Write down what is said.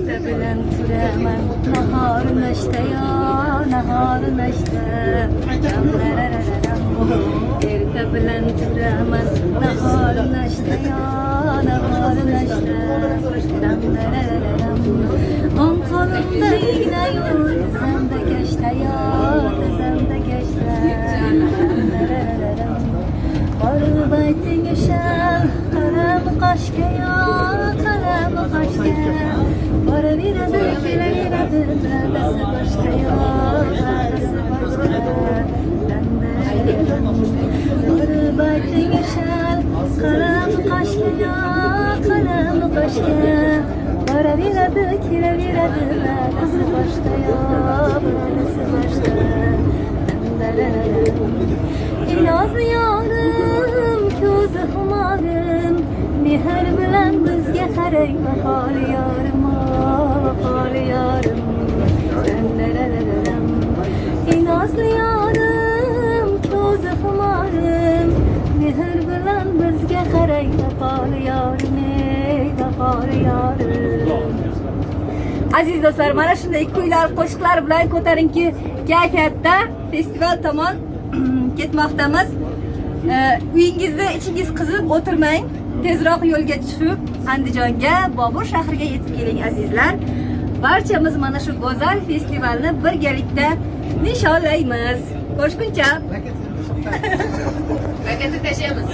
neşte bilen türemen nahar neşte ya nahar neşte erte bilen türemen nahar neşte ya nahar neşte on kolumda iğne yok dizemde geçte ya dizemde geçte Arı baytin geçer kalem kaşke ya kalem kaşke Para bir adı bile bir adı neredesi başka ya neredesi başka Arı baytin geçer kalem kaşke ya kalem kaşke Para bir adı kile bir adı neredesi başka ya neredesi başka İnazlı yarım, közü humarım Meher bilen bizge qaray vafali yarım, vafali yarım İnazlı yarım, közü humarım Meher bilen bizge qaray vafali yarım, vafali yarım Aziz do'stlar, mana shunday kuylar, qo'shiqlar bilan ko'tarinki kayfiyatda festival tomon ketmoqdamiz. Uyingizda ichingiz qizib o'tirmang. Tezroq yo'lga chiqib Andijonga, Bobur shahriga yetib keling azizlar. Barchamiz mana shu go'zal festivalni birgalikda nishonlaymiz. Ko'rishguncha. Bakatni tashlaymiz.